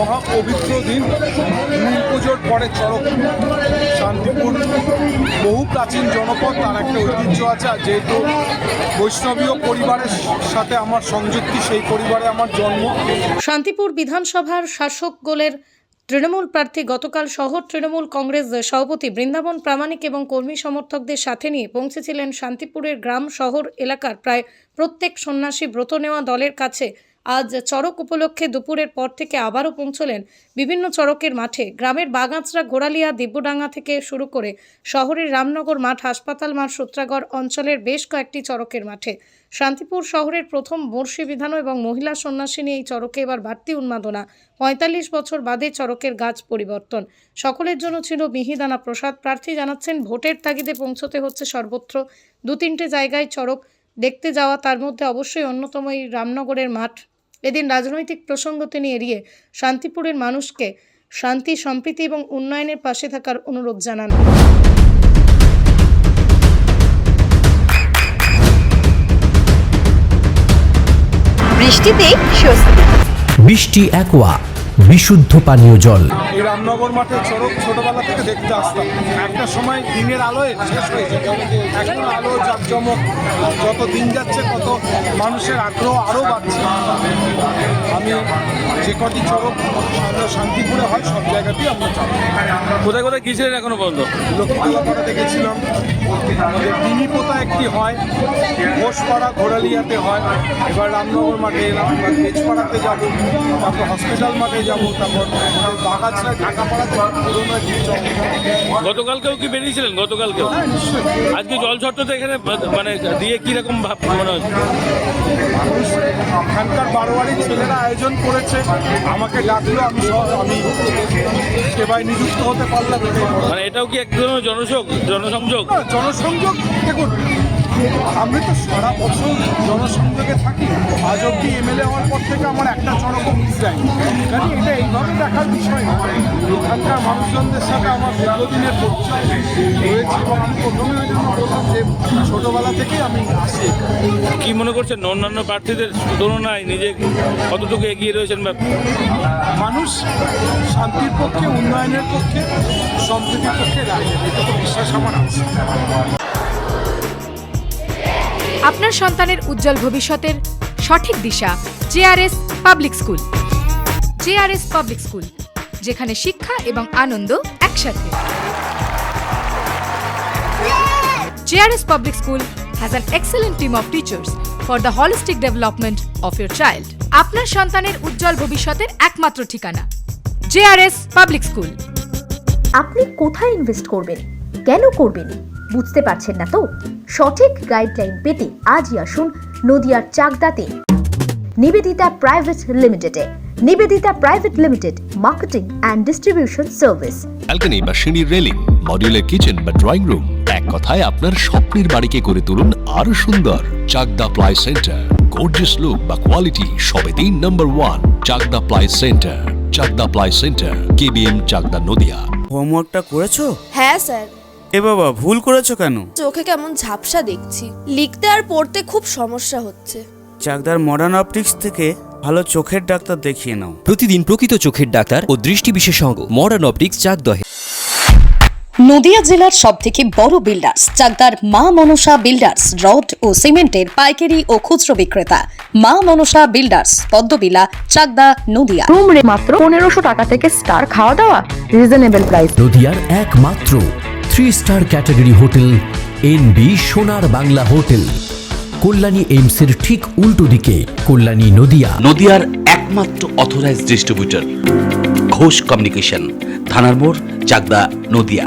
মহাপবিত্র দিন নীল পুজোর পরে চড়ক শান্তিপুর বহু প্রাচীন জনপদ, তার একটা ঐতিহ্য আছে। আর যেহেতু বৈষ্ণবীয় পরিবারের সাথে আমার সংযুক্তি, সেই পরিবারে আমার জন্ম। শান্তিপুর বিধানসভার শাসক গোলের তৃণমূল প্রার্থী গতকাল শহর তৃণমূল কংগ্রেস সভাপতি বৃন্দাবন প্রামাণিক এবং কর্মী সমর্থকদের সাথে নিয়ে পৌঁছেছিলেন শান্তিপুরের গ্রাম শহর এলাকার প্রায় প্রত্যেক সন্ন্যাসী ব্রত নেওয়া দলের কাছে। আজ চড়ক উপলক্ষে দুপুরের পর থেকে আবারও পৌঁছলেন বিভিন্ন চড়কের মাঠে। গ্রামের বাগাঁচড়া, ঘোড়ালিয়া, দিব্যডাঙ্গা থেকে শুরু করে শহরের রামনগর মাঠ, হাসপাতাল মাঠ, সূত্রাগড় অঞ্চলের বেশ কয়েকটি চড়কের মাঠে। শান্তিপুর শহরের প্রথম বর্ষী বিধান এবং মহিলা সন্ন্যাসী নিয়ে এই চড়কে এবার বাড়তি উন্মাদনা। ৪৫ বছর বাদে চড়কের গাছ পরিবর্তন। সকলের জন্য ছিল মিহিদানা প্রসাদ। প্রার্থী জানাচ্ছেন, ভোটের তাগিদে পৌঁছতে হচ্ছে সর্বত্র। ২-৩টে জায়গায় চড়ক দেখতে যাওয়া, তার মধ্যে অবশ্যই অন্যতম এই রামনগরের মাঠ। এদিন রাজনৈতিক প্রসঙ্গ তিনি এড়িয়ে শান্তিপুরের মানুষকে শান্তি, সম্প্রীতি এবং উন্নয়নের পাশে থাকার অনুরোধ জানান। বৃষ্টিতে স্বস্তি। বৃষ্টি অ্যাকোয়া, বিশুদ্ধ পানীয় জল। এই রামনগর মাঠে চড়ক ছোটবেলা থেকে দেখতে আসতাম। একটা সময় দিনের আলোয় শেষ হয়ে যেত, এখন আলো জাঁকজমক, যত দিন যাচ্ছে তত মানুষের আগ্রহ আরও বাড়ছে। আমি যে কটি চড়ক শান্তিপুরে হয় সব জায়গাতেই আমরা চড়ক। কোথায় কোথায় গিয়েছিলেন এখনো পর্যন্ত? লক্ষ্মীতলাপাড়া দেখেছিলাম, আমাদের বিনিপোতা একটি হয়, ঘোষপাড়া ঘোড়ালিয়াতে হয়, এবার রামনগর মাঠে এলাম, এবার তেজপাড়াতে যাবো, তারপর হসপিটাল মাঠে যাবো, তারপর বাগাছড়া ঢাকাপাড়াতে পুরোনো একটি চড়ক। গতকালকেও কি বেরিয়েছিলেন? গতকালকেও? হ্যাঁ, নিশ্চয়ই। আজকে জল ছত্রতে এখানে মানে দিয়ে কিরকম ভাব মনে হচ্ছে? মানুষ এখানকার বারোয়ারির ছেলেরা আয়োজন করেছে, আমাকে ডাকলো, আমি সেবায় নিযুক্ত হতে পারলাম। মানে এটাও কি এক ধরনের জনসংযোগ? জনসংযোগ, দেখুন আমি তো সারা বছর জনসংযোগে থাকি। আজ অব্দি এমএলএ হওয়ার পর থেকে আমার একটা চড়কও মিস যায়নি। কারণ এটা এইভাবে দেখার বিষয় না, এখানকার মানুষজনদের সাথে আমার দীর্ঘদিনের পরিচয় রয়েছে এবং আমি প্রথমে ওই জন্য বললাম যে ছোটোবেলা থেকেই আমি আসি। কি মনে করছেন অন্যান্য প্রার্থীদের তুলনায় নিজে কতটুকু এগিয়ে রয়েছেন? মানুষ শান্তির পক্ষে, উন্নয়নের পক্ষে, সম্প্রীতির পক্ষে লাগে, এটা তো বিশ্বাস আমার আছে। আপনার সন্তানের উজ্জ্বল ভবিষ্যতের সঠিক দিশা JRS public school. JRS public school, যেখানে শিক্ষা এবং আনন্দ একসাথে। JRS public school has an excellent team of teachers for the holistic development of your child. আপনার সন্তানের উজ্জ্বল ভবিষ্যতের একমাত্র ঠিকানা জেআরএস পাবলিক স্কুল। আপনি কোথায় ইনভেস্ট করবেন, কেন করবেন, বুঝতে পারছেন না তো? সঠিক গাইডলাইন পেতে আজই আসুন নদিয়ার চাকদাতে নিবেদিতা প্রাইভেট লিমিটেডে। Nivedita private limited, marketing and distribution service. Balcony বা সিঁড়ির রেলিং, মডিউলার কিচেন বা ড্রয়িং রুম, এক কথায় আপনার স্বপ্নের বাড়িকে করে তুলুন আরো সুন্দর। Chakdah ply centre, gorgeous look বা কোয়ালিটি সবেতেই number 1। Chakdah ply centre, Chakdah ply centre, KBM, Chakdah, Nadia. হোমওয়ার্কটা করেছো? হ্যাঁ স্যার। এ বাবা, ভুল করেছো কেন? চোখে কেমন ঝাপসা দেখছি, লিখতে আর পড়তে খুব সমস্যা হচ্ছে। চাকদার মডার্ন অপটিক্স থেকে ভালো চোখের ডাক্তার দেখিয়ে নাও। প্রতিদিন প্রকৃত চোখের ডাক্তার ও দৃষ্টি বিশেষজ্ঞ মডার্ন অপটিক্স চাকদহে। নদিয়া জেলার সবথেকে বড় বিল্ডার্স চাকদার মা মনসা বিল্ডার্স, রড ও সিমেন্টের পাইকারি ও খুচরো বিক্রেতা। মা মনসা বিল্ডার্স, পদ্মবিলা, চাকদা, নদিয়া। রুম রে মাত্র 1500 টাকা থেকে স্টার, খাওয়া দাওয়া রিজনেবল প্রাইস। নদিয়ার একমাত্র 3 স্টার ক্যাটাগরি হোটেল এনবি সোনার বাংলা হোটেল, কল্যাণী এইমসের ঠিক উল্টো দিকে, কল্যাণী, নদিয়া। নদিয়ার একমাত্র অথরাইজড ডিস্ট্রিবিউটর ঘোষ কমিউনিকেশন, থানার মোড়, চাকদা, নদিয়া।